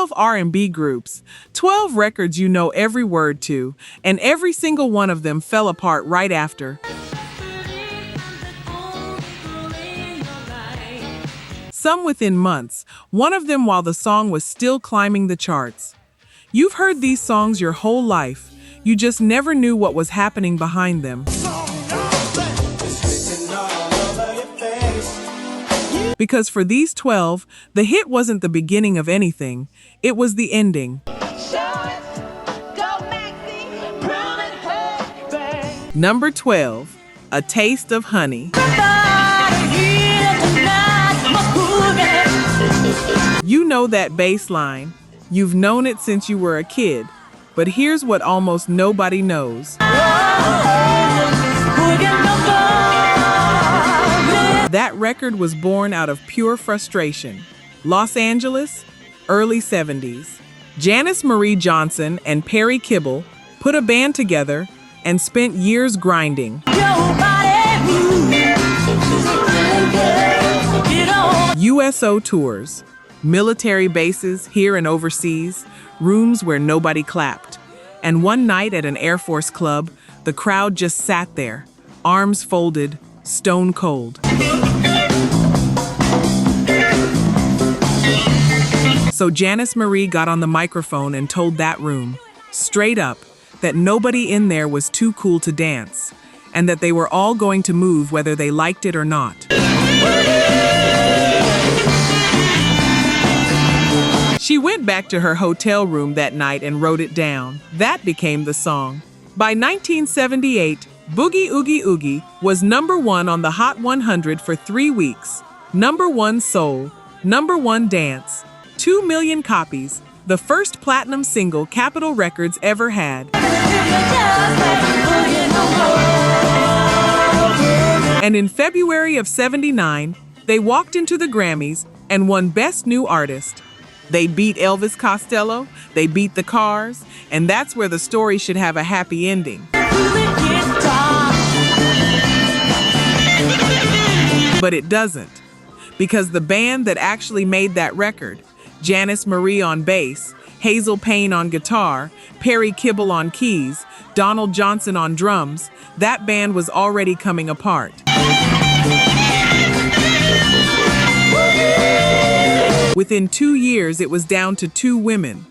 12 R&B groups, 12 records you know every word to, and every single one of them fell apart right after. Some within months, one of them while the song was still climbing the charts. You've heard these songs your whole life, you just never knew what was happening behind them. Because for these 12, the hit wasn't the beginning of anything, it was the ending. Number 12, A Taste of Honey. You know that bass line. You've known it since you were a kid. But here's what almost nobody knows. That record was born out of pure frustration. Los Angeles, early 70s. Janice Marie Johnson and Perry Kibble put a band together and spent years grinding. USO tours, military bases here and overseas, rooms where nobody clapped. And one night at an Air Force club, the crowd just sat there, arms folded, stone cold. So Janice Marie got on the microphone and told that room, straight up, that nobody in there was too cool to dance, and that they were all going to move whether they liked it or not. She went back to her hotel room that night and wrote it down. That became the song. By 1978, Boogie Oogie Oogie was #1 on the Hot 100 for 3 weeks. #1 soul, #1 dance, 2 million copies, the first platinum single Capitol Records ever had. And in February of '79, they walked into the Grammys and won Best New Artist. They beat Elvis Costello, they beat the Cars, and that's where the story should have a happy ending. But it doesn't, because the band that actually made that record, Janice Marie on bass, Hazel Payne on guitar, Perry Kibble on keys, Donald Johnson on drums, that band was already coming apart. Within 2 years, it was down to 2 women.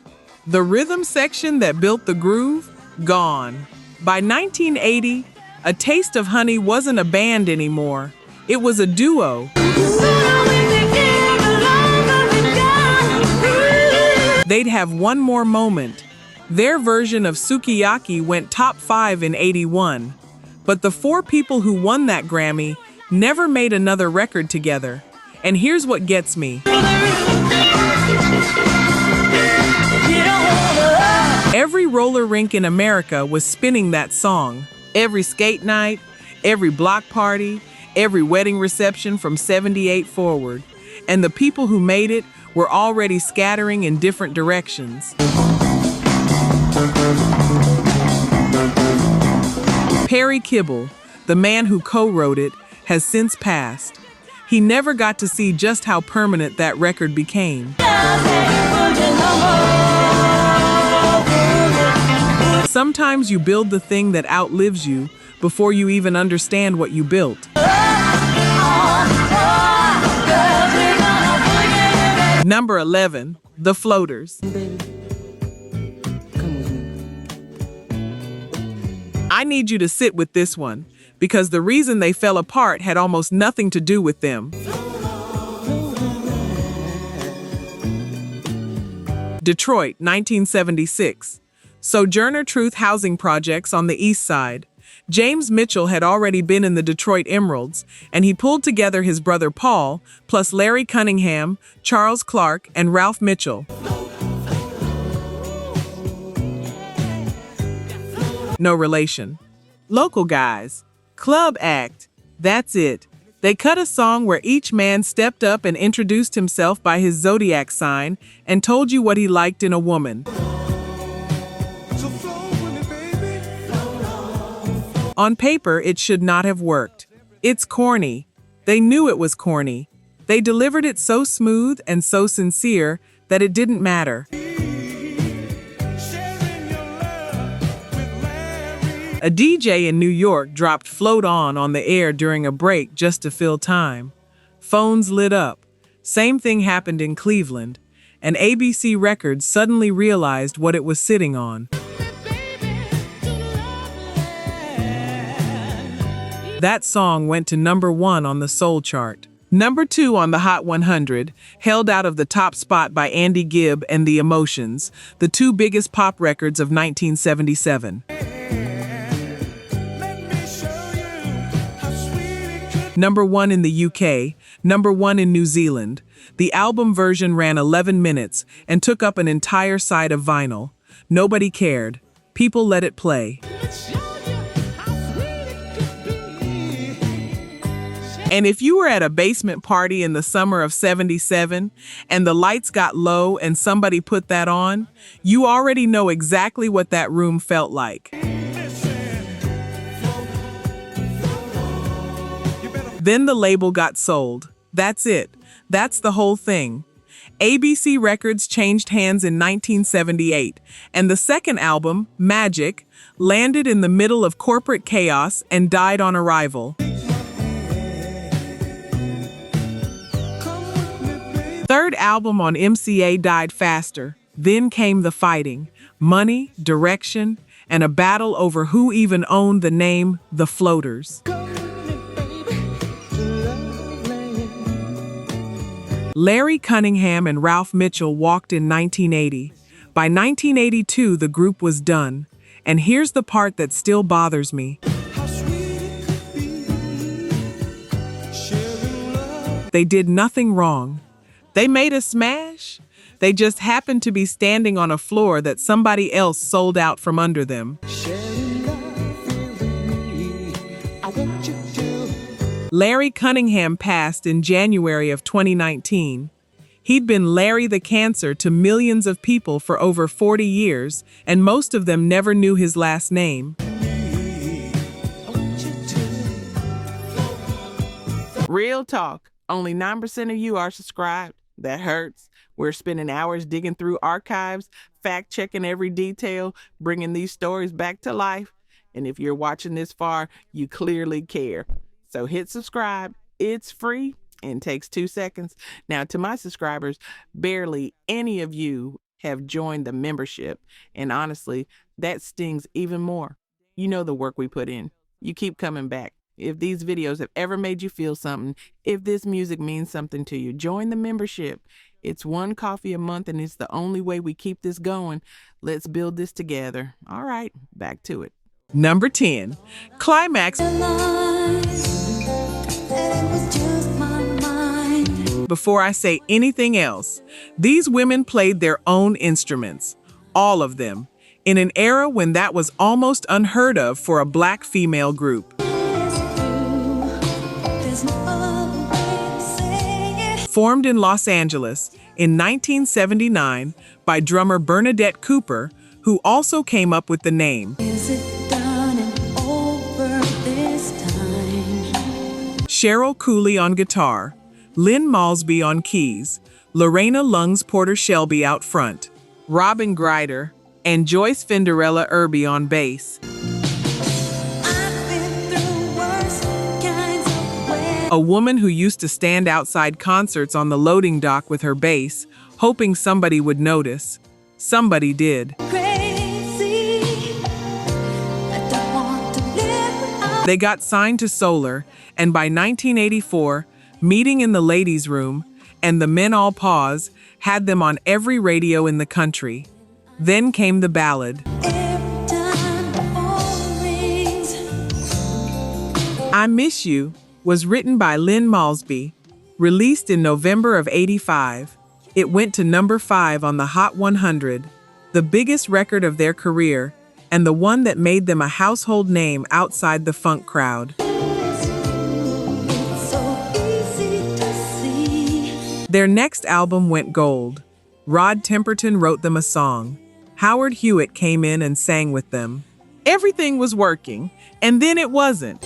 The rhythm section that built the groove, gone. By 1980, A Taste of Honey wasn't a band anymore. It was a duo. They'd have one more moment. Their version of Sukiyaki went top 5 in '81. But the 4 people who won that Grammy never made another record together. And here's what gets me. Every roller rink in America was spinning that song. Every skate night, every block party, every wedding reception from '78 forward. And the people who made it were already scattering in different directions. Perry Kibble, the man who co-wrote it, has since passed. He never got to see just how permanent that record became. Sometimes you build the thing that outlives you before you even understand what you built. Number 11, The Floaters. I need you to sit with this one, because the reason they fell apart had almost nothing to do with them. Detroit, 1976. Sojourner Truth housing projects on the east side. James Mitchell had already been in the Detroit Emeralds, and he pulled together his brother Paul, plus Larry Cunningham, Charles Clark, and Ralph Mitchell. No relation. Local guys. Club act. That's it. They cut a song where each man stepped up and introduced himself by his zodiac sign and told you what he liked in a woman. On paper, it should not have worked. It's corny. They knew it was corny. They delivered it so smooth and so sincere that it didn't matter. A DJ in New York dropped Float On the air during a break just to fill time. Phones lit up. Same thing happened in Cleveland, and ABC Records suddenly realized what it was sitting on. That song went to #1 on the Soul chart. #2 on the Hot 100, held out of the top spot by Andy Gibb and The Emotions, the two biggest pop records of 1977. #1 in the UK, #1 in New Zealand. The album version ran 11 minutes and took up an entire side of vinyl. Nobody cared. People let it play. And if you were at a basement party in the summer of '77 and the lights got low and somebody put that on, you already know exactly what that room felt like. Then the label got sold. That's it. That's the whole thing. ABC Records changed hands in 1978, and the second album, Magic, landed in the middle of corporate chaos and died on arrival. Third album on MCA died faster. Then came the fighting, money, direction, and a battle over who even owned the name The Floaters. Larry Cunningham and Ralph Mitchell walked in 1980. By 1982, the group was done. And here's the part that still bothers me. They did nothing wrong. They made a smash. They just happened to be standing on a floor that somebody else sold out from under them. Larry Cunningham passed in January of 2019. He'd been Larry the Cancer to millions of people for over 40 years, and most of them never knew his last name. Real talk, only 9% of you are subscribed. That hurts. We're spending hours digging through archives, fact-checking every detail, bringing these stories back to life. And if you're watching this far, you clearly care. So hit subscribe. It's free and takes 2 seconds. Now, to my subscribers, barely any of you have joined the membership. And honestly, that stings even more. You know the work we put in. You keep coming back. If these videos have ever made you feel something, if this music means something to you, join the membership. It's $1 coffee a month, and it's the only way we keep this going. Let's build this together. All right, back to it. #10, Klymaxx. Before I say anything else, these women played their own instruments, all of them, in an era when that was almost unheard of for a black female group. Formed in Los Angeles in 1979 by drummer Bernadette Cooper, who also came up with the name. Cheryl Cooley on guitar, Lynn Malsby on keys, Lorena Lungs Porter Shelby out front, Robin Greider, and Joyce Finderella Irby on bass. A woman who used to stand outside concerts on the loading dock with her bass, hoping somebody would notice. Somebody did. They got signed to Solar, and by 1984, Meeting in the Ladies' Room and The Men All Pause had them on every radio in the country. Then came the ballad. I Miss You was written by Lynn Malsby, released in November of '85. It went to #5 on the Hot 100, the biggest record of their career, and the one that made them a household name outside the funk crowd. Their next album went gold. Rod Temperton wrote them a song. Howard Hewitt came in and sang with them. Everything was working, and then it wasn't.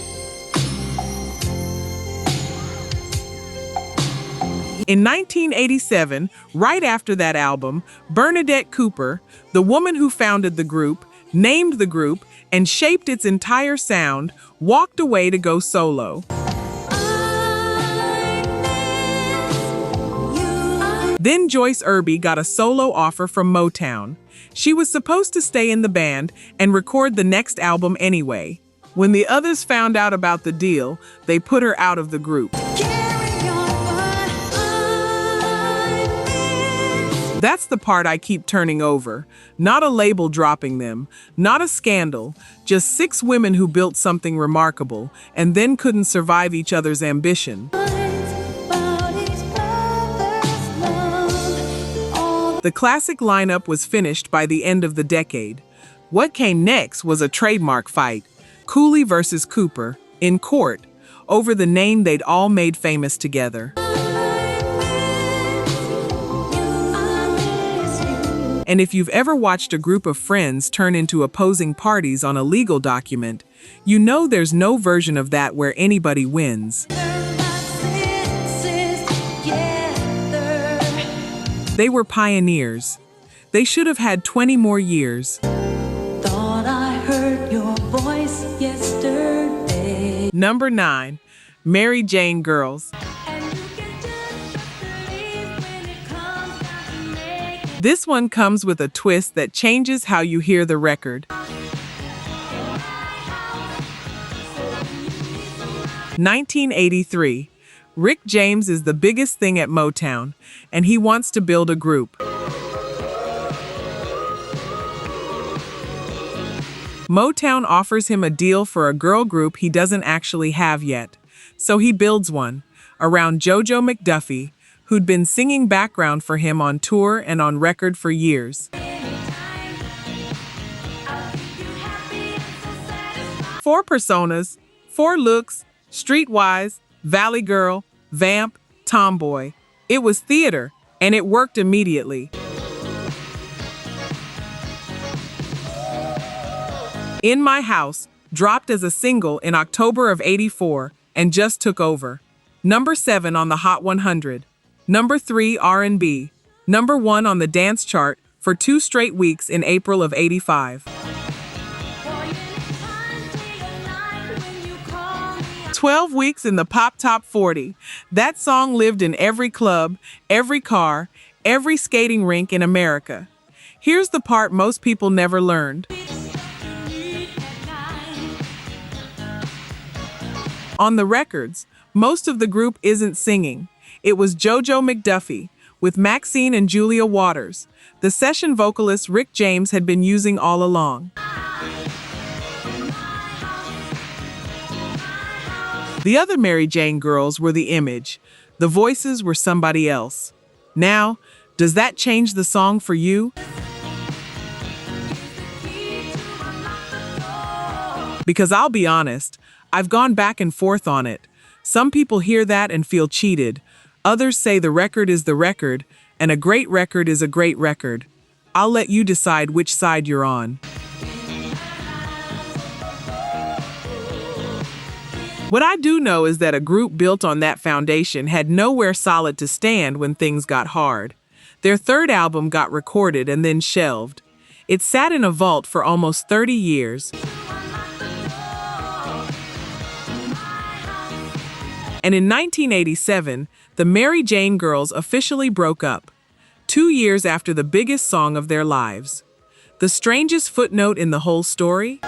In 1987, right after that album, Bernadette Cooper, the woman who founded the group, named the group, and shaped its entire sound, walked away to go solo. Then Joyce Irby got a solo offer from Motown. She was supposed to stay in the band and record the next album anyway. When the others found out about the deal, they put her out of the group. That's the part I keep turning over. Not a label dropping them, not a scandal, just 6 women who built something remarkable and then couldn't survive each other's ambition. The classic lineup was finished by the end of the decade. What came next was a trademark fight, Cooley versus Cooper, in court, over the name they'd all made famous together. And if you've ever watched a group of friends turn into opposing parties on a legal document, you know there's no version of that where anybody wins. They were pioneers. They should have had 20 more years. Thought I heard your voice yesterday. Number 9, Mary Jane Girls. This one comes with a twist that changes how you hear the record. 1983. Rick James is the biggest thing at Motown, and he wants to build a group. Motown offers him a deal for a girl group he doesn't actually have yet, so he builds one around JoJo McDuffie, who'd been singing background for him on tour and on record for years. 4 personas, 4 looks, streetwise, Valley Girl, Vamp, Tomboy. It was theater, and it worked immediately. In My House dropped as a single in October of '84 and just took over. Number 7 on the Hot 100. Number 3 R&B. Number 1 on the dance chart for 2 straight weeks in April of '85. 12 weeks in the Pop Top 40. That song lived in every club, every car, every skating rink in America. Here's the part most people never learned. On the records, most of the group isn't singing. It was JoJo McDuffie, with Maxine and Julia Waters, the session vocalist Rick James had been using all along. The other Mary Jane Girls were the image. The voices were somebody else. Now, does that change the song for you? Because I'll be honest, I've gone back and forth on it. Some people hear that and feel cheated. Others say the record is the record, and a great record is a great record. I'll let you decide which side you're on. What I do know is that a group built on that foundation had nowhere solid to stand when things got hard. Their 3rd album got recorded and then shelved. It sat in a vault for almost 30 years. And in 1987, the Mary Jane Girls officially broke up, 2 years after the biggest song of their lives. The strangest footnote in the whole story?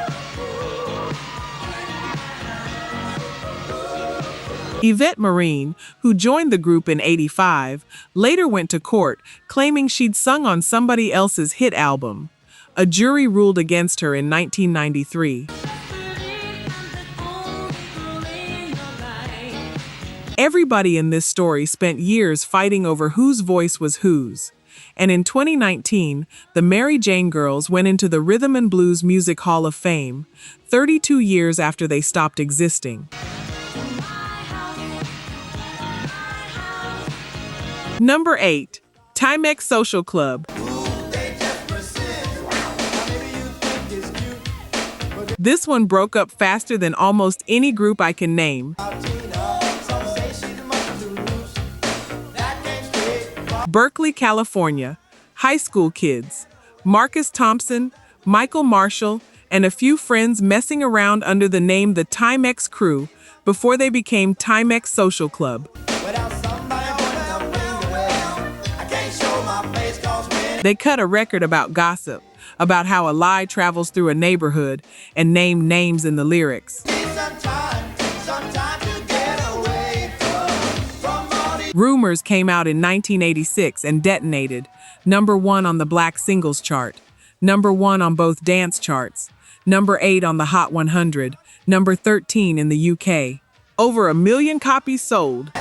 Yvette Marine, who joined the group in '85, later went to court claiming she'd sung on somebody else's hit album. A jury ruled against her in 1993. Everybody in this story spent years fighting over whose voice was whose. And in 2019, the Mary Jane Girls went into the Rhythm and Blues Music Hall of Fame, 32 years after they stopped existing. Number 8, Timex Social Club. This one broke up faster than almost any group I can name. Berkeley, California, high school kids, Marcus Thompson, Michael Marshall, and a few friends messing around under the name the Timex Crew before they became Timex Social Club. They cut a record about gossip, about how a lie travels through a neighborhood, and named names in the lyrics. Rumors came out in 1986 and detonated, #1 on the Black Singles Chart, #1 on both dance charts, #8 on the Hot 100, #13 in the UK. Over 1 million copies sold.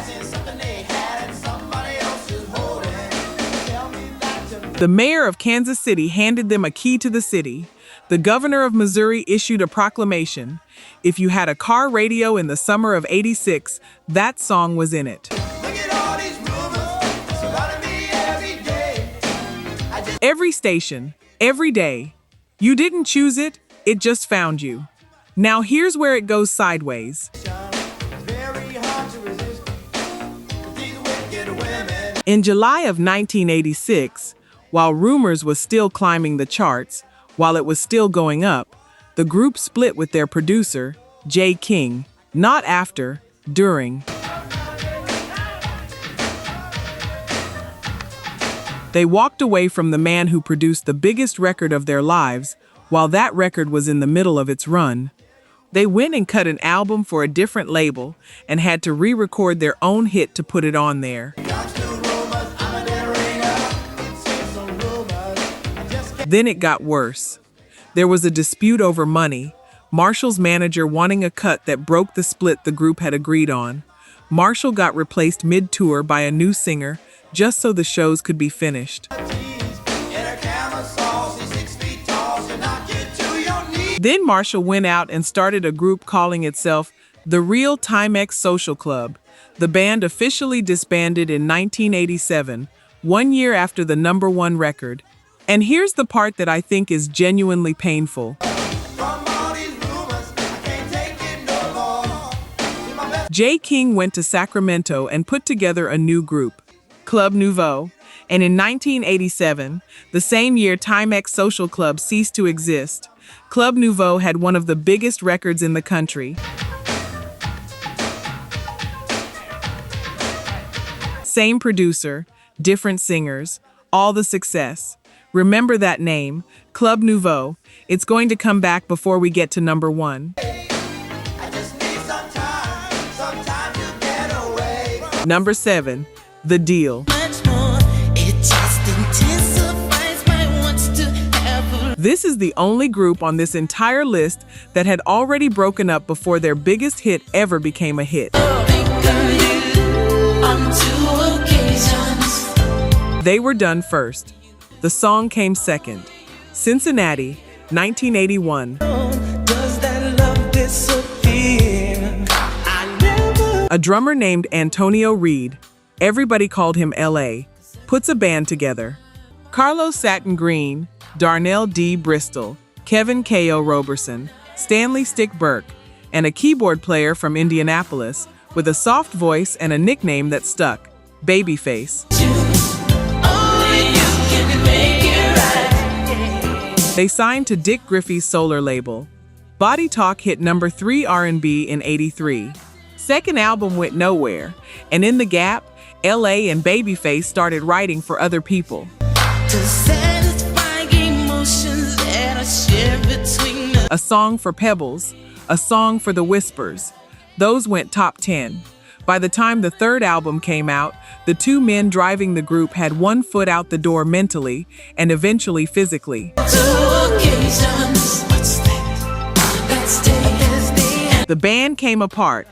The mayor of Kansas City handed them a key to the city. The governor of Missouri issued a proclamation. If you had a car radio in the summer of '86, that song was in it. Every station, every day. You didn't choose it, it just found you. Now here's where it goes sideways. In July of 1986, while Rumors was still climbing the charts, while it was still going up, the group split with their producer, Jay King, not after, during. They walked away from the man who produced the biggest record of their lives, while that record was in the middle of its run. They went and cut an album for a different label and had to re-record their own hit to put it on there. Then it got worse. There was a dispute over money, Marshall's manager wanting a cut that broke the split the group had agreed on. Marshall got replaced mid-tour by a new singer, just so the shows could be finished. Then Marshall went out and started a group calling itself the Real Timex Social Club. The band officially disbanded in 1987, 1 year after the #1 record. And here's the part that I think is genuinely painful. Jay King went to Sacramento and put together a new group, Club Nouveau, and in 1987, the same year Timex Social Club ceased to exist, Club Nouveau had one of the biggest records in the country. Same producer, different singers, all the success. Remember that name, Club Nouveau. It's going to come back before we get to #1. #7, The Deele. This is the only group on this entire list that had already broken up before their biggest hit ever became a hit. They were done first. The song came second. Cincinnati, 1981. A drummer named Antonio Reed, everybody called him L.A., puts a band together. Carlos Satin Green, Darnell D. Bristol, Kevin K.O. Roberson, Stanley Stick Burke, and a keyboard player from Indianapolis with a soft voice and a nickname that stuck, Babyface. They signed to Dick Griffey's Solar label. Body Talk hit #3 R&B in '83. Second album went nowhere, and in the gap, L.A. and Babyface started writing for other people. A Song for Pebbles, A Song for the Whispers. Those went top 10. By the time the third album came out, the two men driving the group had one foot out the door mentally and eventually physically. The band came apart.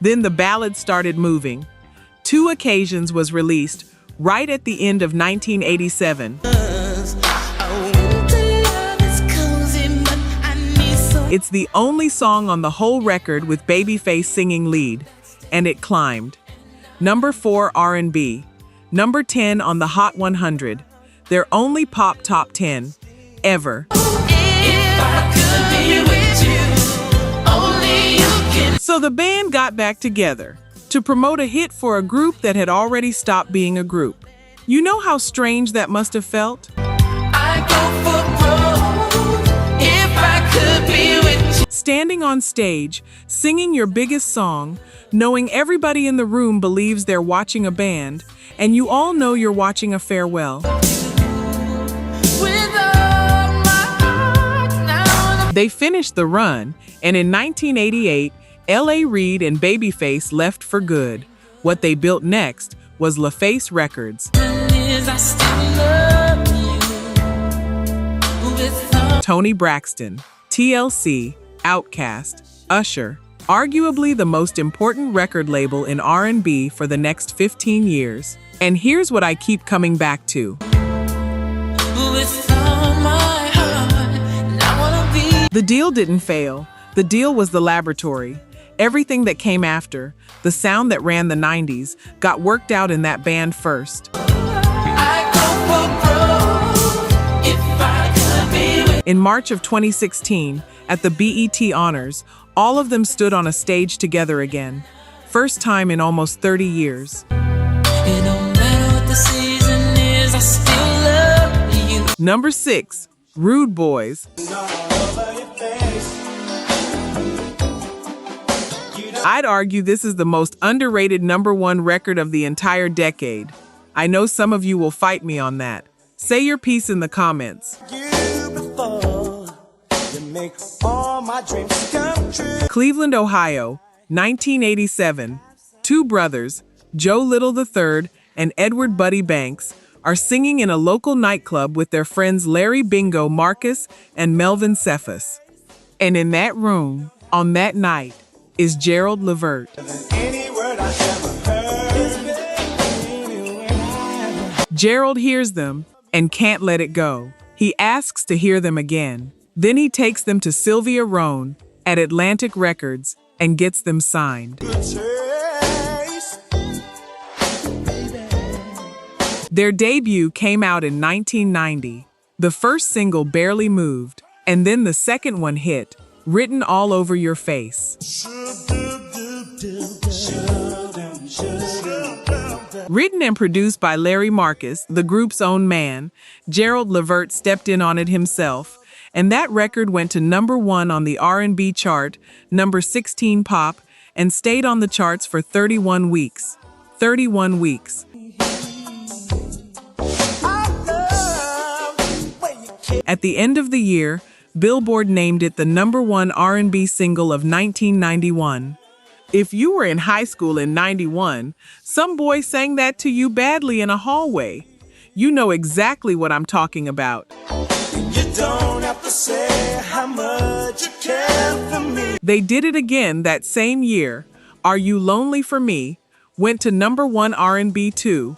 Then the ballad started moving. 2 Occasions was released right at the end of 1987. It's the only song on the whole record with Babyface singing lead, and it climbed. #4 R&B, #10 on the Hot 100, their only pop top 10 ever. So the band got back together to promote a hit for a group that had already stopped being a group. You know how strange that must have felt? I go for broke if I could be with you. Standing on stage, singing your biggest song, knowing everybody in the room believes they're watching a band, and you all know you're watching a farewell. With all my heart now. They finished the run, and in 1988, L.A. Reid and Babyface left for good. What they built next was LaFace Records. I still love you. With all Tony Braxton, TLC, Outkast, Usher, arguably the most important record label in R&B for the next 15 years. And here's what I keep coming back to. with all my heart, and I wanna be. The Deele didn't fail. The Deele was the laboratory. Everything that came after, the sound that ran the 90s, got worked out in that band first. I go for broke if I could be with. In March of 2016, at the BET Honors, all of them stood on a stage together again. First time in almost 30 years. It don't matter what the season is, I still love you. Number 6, Rude Boys. I'd argue this is the most underrated #1 record of the entire decade. I know some of you will fight me on that. Say your piece in the comments. Cleveland, Ohio, 1987. Two brothers, Joe Little III and Edward Buddy Banks, are singing in a local nightclub with their friends Larry Bingo Marcus and Melvin Cephas. And in that room, on that night, is Gerald Levert. Gerald hears them and can't let it go. He asks to hear them again. Then he takes them to Sylvia Rhone at Atlantic Records and gets them signed. Their debut came out in 1990. The first single barely moved, and then the second one hit, Written All Over Your Face. Written and produced by Larry Marcus, the group's own man, Gerald Levert stepped in on it himself, and that record went to #1 on the R&B chart, number 16 pop, and stayed on the charts for 31 weeks. 31 weeks. At the end of the year, Billboard named it the #1 R&B single of 1991. If you were in high school in 91, some boy sang that to you badly in a hallway. You know exactly what I'm talking about. You don't have to say how much you care for me. They did it again that same year. Are You Lonely for Me went to #1 R&B too.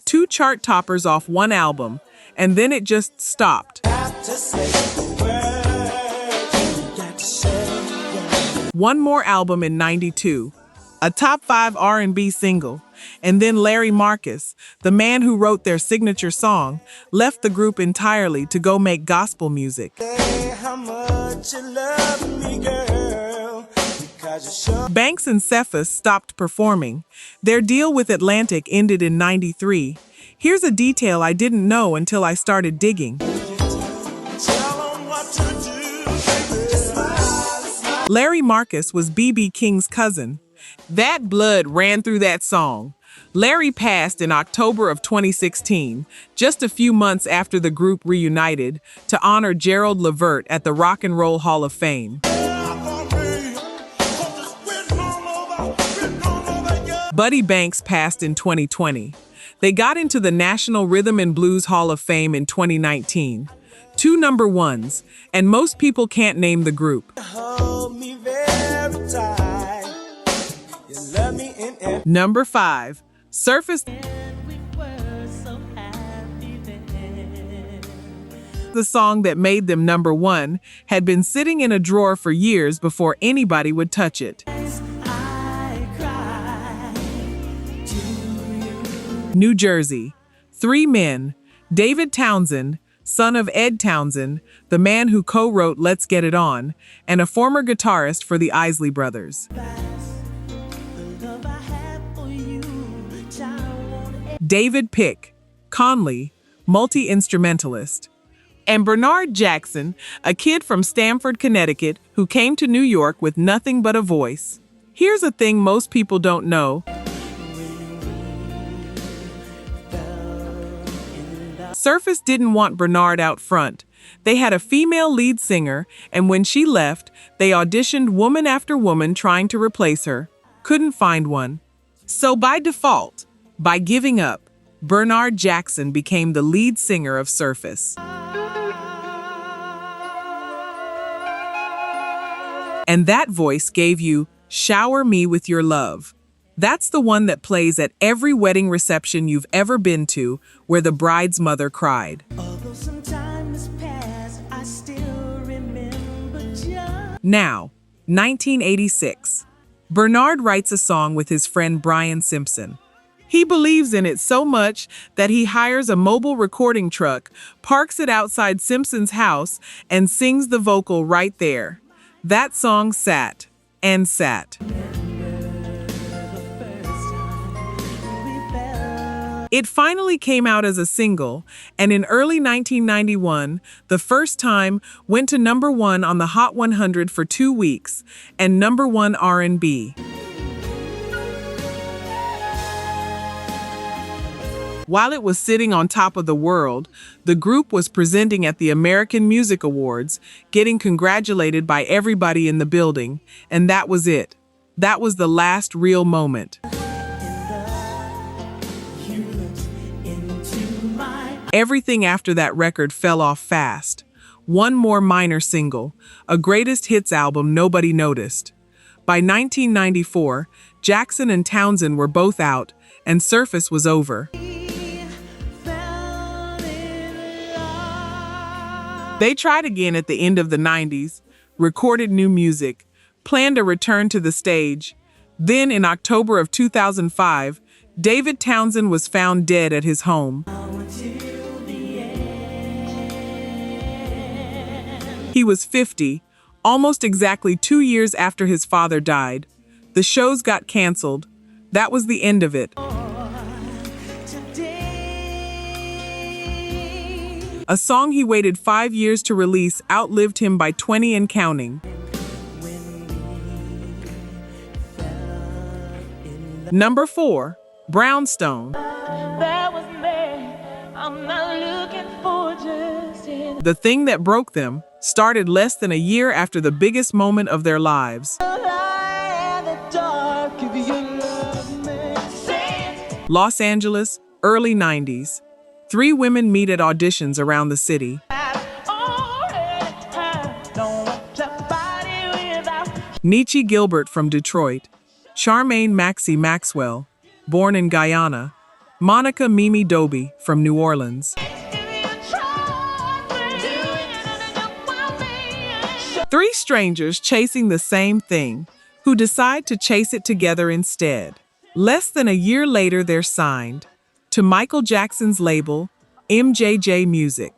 2 chart toppers off 1 album, and then it just stopped. Have to say the words, you got to say the words. One more album in 92, a top 5 R&B single, and then Larry Marcus, the man who wrote their signature song, left the group entirely to go make gospel music. Say how much you love me, girl, because you sure. Banks and Cephas stopped performing. Their deal with Atlantic ended in 93. Here's a detail I didn't know until I started digging. Tell 'em what to do, baby. Just smile, smile. Larry Marcus was B.B. King's cousin. That blood ran through that song. Larry passed in October of 2016, just a few months after the group reunited, to honor Gerald Levert at the Rock and Roll Hall of Fame. Buddy Banks passed in 2020. They got into the National Rhythm and Blues Hall of Fame in 2019. 2 #1s, and most people can't name the group. Hold me very tight. You love me in every. Number 5, Surface. The song that made them #1 had been sitting in a drawer for years before anybody would touch it. New Jersey. 3 men, David Townsend, son of Ed Townsend, the man who co-wrote Let's Get It On, and a former guitarist for the Isley Brothers. David Pick, Conley, multi-instrumentalist, and Bernard Jackson, a kid from Stamford, Connecticut, who came to New York with nothing but a voice. Here's a thing most people don't know. Surface didn't want Bernard out front. They had a female lead singer, and when she left, they auditioned woman after woman trying to replace her. Couldn't find one. So by default, by giving up, Bernard Jackson became the lead singer of Surface. And that voice gave you Shower Me With Your Love. That's the one that plays at every wedding reception you've ever been to where the bride's mother cried. Although some time has passed, I still remember just. Now, 1986. Bernard writes a song with his friend Brian Simpson. He believes in it so much that he hires a mobile recording truck, parks it outside Simpson's house, and sings the vocal right there. That song sat and sat. It finally came out as a single, and in early 1991, the first time went to number 1 on the Hot 100 for 2 weeks, and number 1 R&B. While it was sitting on top of the world, the group was presenting at the American Music Awards, getting congratulated by everybody in the building, and that was it. That was the last real moment. Everything after that record fell off fast. One more minor single, a greatest hits album nobody noticed. By 1994, Jackson and Townsend were both out, and Surface was over. They tried again at the end of the 90s, recorded new music, planned a return to the stage. Then, in October of 2005, David Townsend was found dead at his home. He was 50, almost exactly 2 years after his father died. The shows got canceled. That was the end of it. A song he waited 5 years to release outlived him by 20 and counting. Number 4, Brownstone. The Thing That Broke Them started less than a year after the biggest moment of their lives. Los Angeles, early 90s. 3 women meet at auditions around the city. Nietzsche Gilbert from Detroit, Charmaine Maxie Maxwell, born in Guyana, Monica Mimi Doby from New Orleans. 3 strangers chasing the same thing, who decide to chase it together instead. Less than a year later, they're signed to Michael Jackson's label, MJJ Music.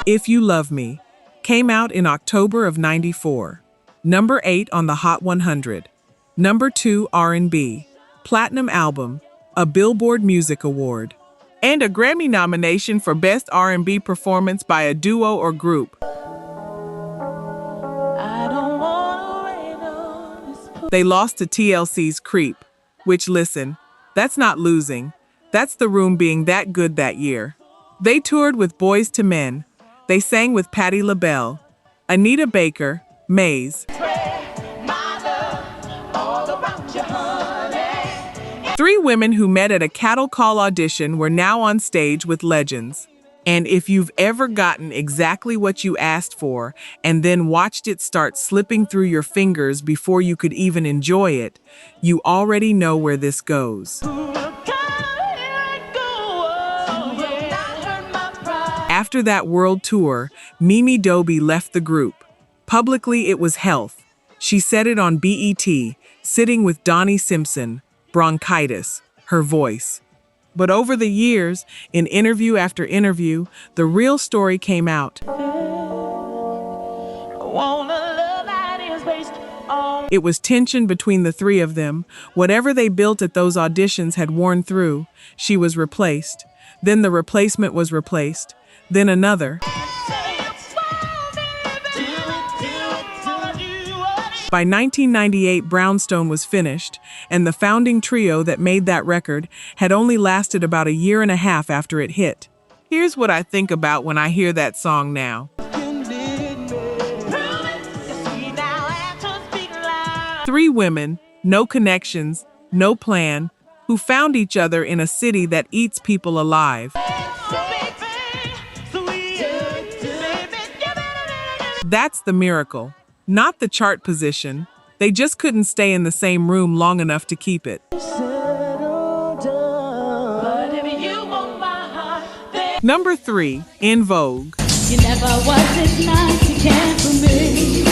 If You Love Me came out in October of '94. Number 8 on the Hot 100. Number 2 R&B. Platinum Album, a Billboard Music Award, and a Grammy nomination for Best R&B Performance by a Duo or Group. They lost to TLC's Creep, which, listen, that's not losing. That's the room being that good that year. They toured with Boys to Men. They sang with Patti LaBelle, Anita Baker, Maze. 3 women who met at a cattle call audition were now on stage with legends. And if you've ever gotten exactly what you asked for and then watched it start slipping through your fingers before you could even enjoy it, you already know where this goes. After that world tour, Mimi Doby left the group. Publicly, it was health. She said it on BET, sitting with Donnie Simpson, bronchitis, her voice. But over the years, in interview after interview, the real story came out. It was tension between the three of them. Whatever they built at those auditions had worn through. She was replaced. Then the replacement was replaced. Then another. By 1998, Brownstone was finished, and the founding trio that made that record had only lasted about a year and a half after it hit. Here's what I think about when I hear that song now. 3 women, no connections, no plan, who found each other in a city that eats people alive. That's the miracle, not the chart position. They just couldn't stay in the same room long enough to keep it. Number 3, In Vogue. You never was this nice, you can't for me.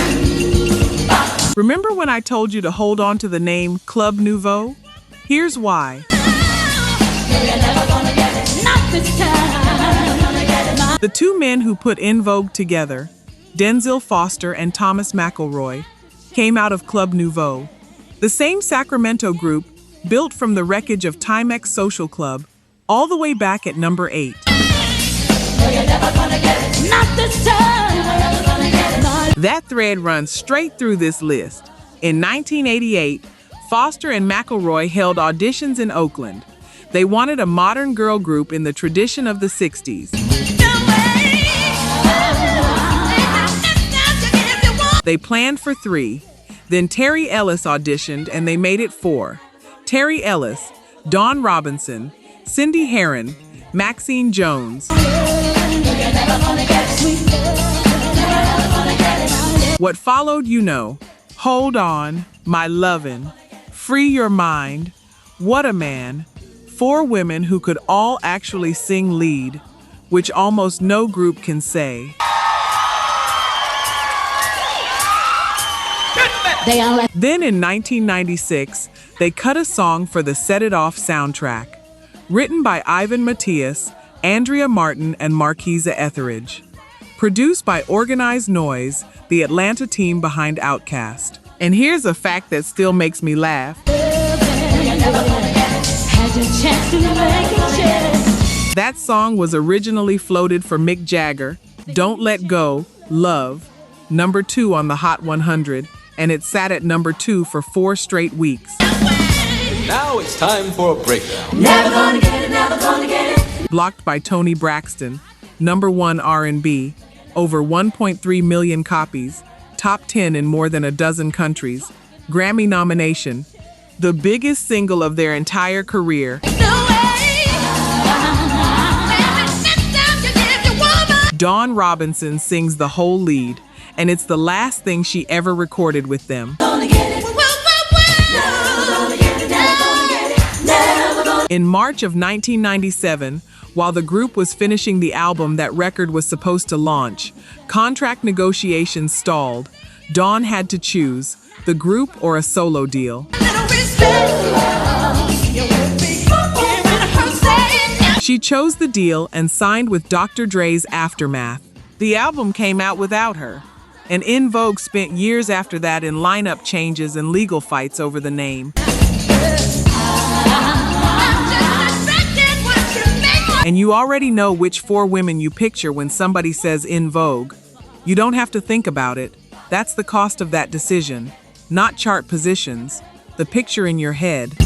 Remember when I told you to hold on to the name Club Nouveau? Here's why. The 2 men who put In Vogue together, Denzel Foster and Thomas McElroy, came out of Club Nouveau, the same Sacramento group built from the wreckage of Timex Social Club, all the way back at number 8. That thread runs straight through this list. In 1988, Foster and McElroy held auditions in Oakland. They wanted a modern girl group in the tradition of the 60s. They planned for 3. Then Terry Ellis auditioned and they made it 4. Terry Ellis, Dawn Robinson, Cindy Herron, Maxine Jones. What followed, you know. Hold On, My Lovin', Free Your Mind, What a Man. 4 women who could all actually sing lead, which almost no group can say. Then in 1996, they cut a song for the Set It Off soundtrack, written by Ivan Matias, Andrea Martin, and Marquisa Etheridge. Produced by Organized Noise, the Atlanta team behind Outkast. And here's a fact that still makes me laugh. That song was originally floated for Mick Jagger, Don't Let Go, Love, number 2 on the Hot 100, and it sat at number 2 for 4 straight weeks. Now it's time for a breakdown. Never gonna get it, never gonna get it. Blocked by Toni Braxton, number 1 R&B, over 1.3 million copies, top 10 in more than a dozen countries, Grammy nomination, the biggest single of their entire career. Dawn Robinson sings the whole lead, and it's the last thing she ever recorded with them. In March of 1997, while the group was finishing the album that record was supposed to launch, contract negotiations stalled. Dawn had to choose, the group or a solo deal. She chose the deal and signed with Dr. Dre's Aftermath. The album came out without her, and In Vogue spent years after that in lineup changes and legal fights over the name. And you already know which 4 women you picture when somebody says In Vogue. You don't have to think about it. That's the cost of that decision, not chart positions, the picture in your head.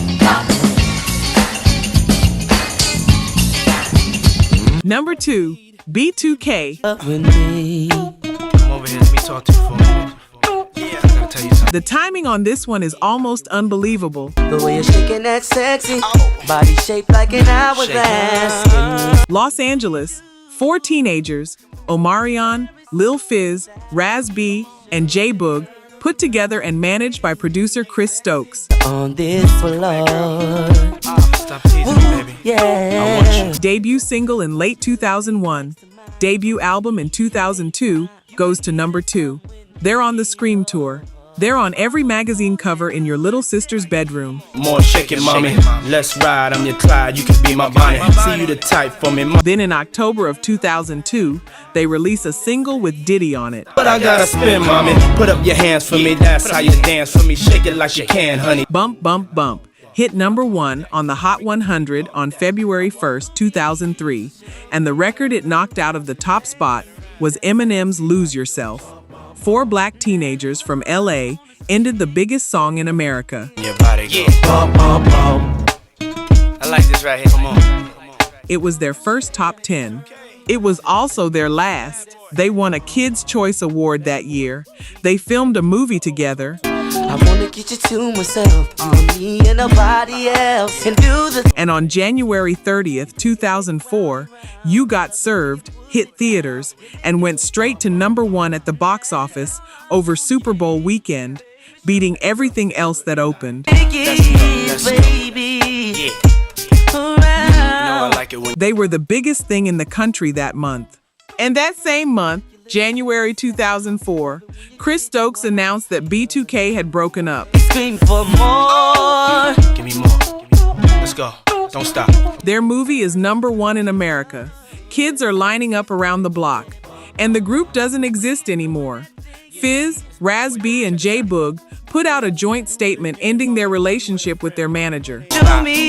Number 2, B2K. Come over here, let me talk to you for a minute. Yeah, I gotta tell you something. The timing on this one is almost unbelievable. The way you're shaking that sexy body shaped like an hourglass. Los Angeles, 4 teenagers, Omarion, Lil Fizz, Raz B, and J Boog, put together and managed by producer Chris Stokes. On this floor. Stop teasing me, baby. Yeah. I want you. Debut single in late 2001. Debut album in 2002 goes to number 2. They're on the Scream Tour. They're on every magazine cover in your little sister's bedroom. More shaking, mommy. Let's ride. I'm your Clyde. You can be my Bonnie. See you the type for me. Then in October of 2002, they release a single with Diddy on it. But I gotta spin, mommy. Put up your hands for me. That's how you dance for me. Shake it like you can, honey. Bump, Bump, Bump hit #1 on the Hot 100 on February 1st, 2003, and the record it knocked out of the top spot was Eminem's Lose Yourself. 4 black teenagers from LA ended the biggest song in America. Your body go bump, bump, bump. I like this right here. Come on. It was their first top 10. It was also their last. They won a Kids' Choice Award that year. They filmed a movie together. I wanna get you to myself, you and me and nobody else, and do the. And on January 30th, 2004, You Got Served hit theaters and went straight to #1 at the box office over Super Bowl weekend, beating everything else that opened. Baby. I like it when They were the biggest thing in the country that month. And that same month, January 2004, Chris Stokes announced that B2K had broken up. Scream for more. Give me more. Let's go. Don't stop. Their movie is #1 in America. Kids are lining up around the block. And the group doesn't exist anymore. Fizz, Raz B, and J Boog put out a joint statement ending their relationship with their manager. Show me.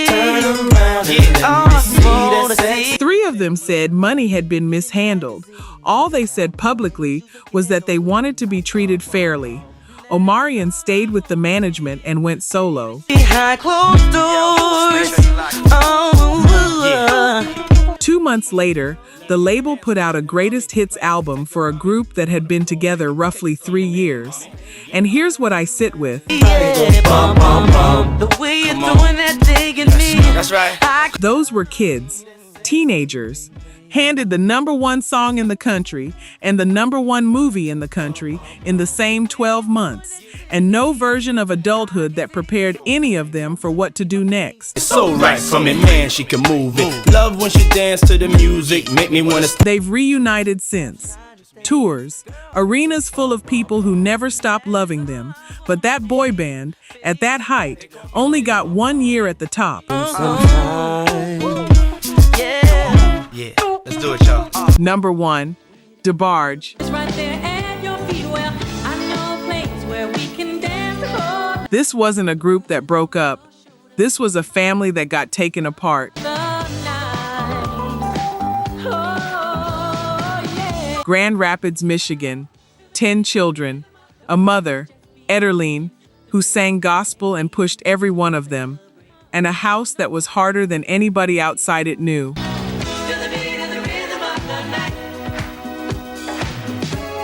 Turn around and 3 of them said money had been mishandled. All they said publicly was that they wanted to be treated fairly. Omarion stayed with the management and went solo. behind closed doors. 2 months later, the label put out a greatest hits album for a group that had been together roughly 3 years. And here's what I sit with. Yeah, bum, bum, bum. The way you're doing that digging me. That's right. Those were kids, teenagers, handed the #1 song in the country and the #1 movie in the country in the same 12 months, and no version of adulthood that prepared any of them for what to do next. It's so right from it, man. She can move it. Love when she dance to the music. Make me wanna. They've reunited since. Tours, arenas full of people who never stopped loving them, but that boy band, at that height, only got 1 year at the top. Yeah, let's do it, y'all. #1, DeBarge. It's right there at your feet. Well, I know a place where we can dance before This wasn't a group that broke up. This was a family that got taken apart. the night. Oh, yeah. Grand Rapids, Michigan. 10 children. A mother, Ederline, who sang gospel and pushed every one of them. And a house that was harder than anybody outside it knew.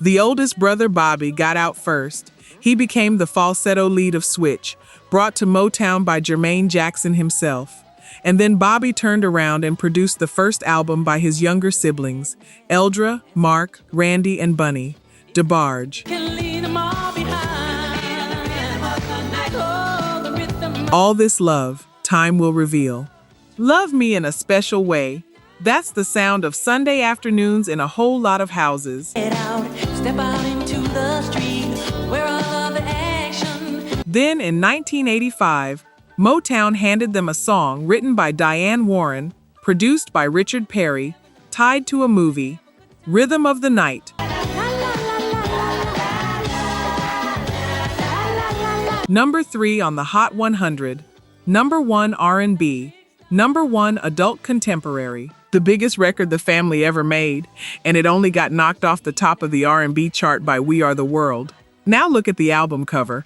The oldest brother, Bobby, got out first. He became the falsetto lead of Switch, brought to Motown by Jermaine Jackson himself. And then Bobby turned around and produced the first album by his younger siblings, Eldra, Mark, Randy, and Bunny, DeBarge. Can leave them all behind. Oh, the rhythm. All this love, time will reveal. Love me in a special way. That's the sound of Sunday afternoons in a whole lot of houses. Get out, step out into the street where all of the action. Then in 1985, Motown handed them a song written by Diane Warren, produced by Richard Perry, tied to a movie, Rhythm of the Night. #3 on the Hot 100, #1 R&B, #1 Adult Contemporary, the biggest record the family ever made, and it only got knocked off the top of the R&B chart by We Are the World. Now look at the album cover.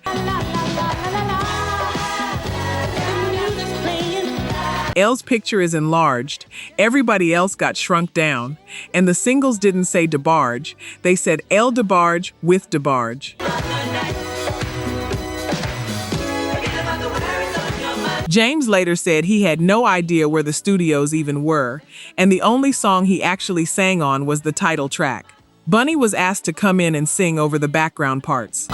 Elle's picture is enlarged, everybody else got shrunk down, and the singles didn't say DeBarge, they said Elle DeBarge with DeBarge. James later said he had no idea where the studios even were, and the only song he actually sang on was the title track. Bunny was asked to come in and sing over the background parts.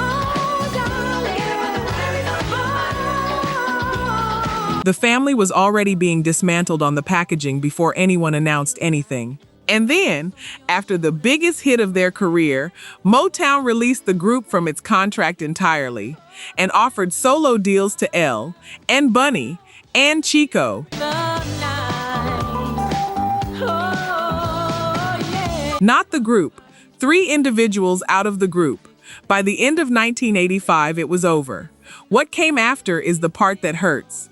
The family was already being dismantled on the packaging before anyone announced anything. And then, after the biggest hit of their career, Motown released the group from its contract entirely and offered solo deals to Elle and Bunny and Chico. Not the group, 3 individuals out of the group. By the end of 1985, it was over. What came after is the part that hurts.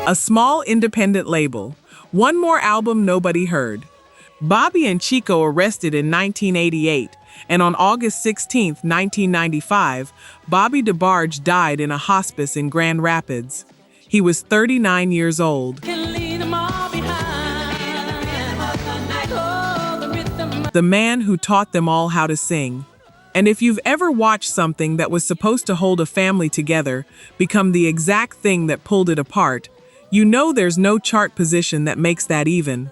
A small independent label. One more album nobody heard. Bobby and Chico arrested in 1988, and on August 16, 1995, Bobby DeBarge died in a hospice in Grand Rapids. He was 39 years old. The man who taught them all how to sing. And if you've ever watched something that was supposed to hold a family together become the exact thing that pulled it apart, you know there's no chart position that makes that even.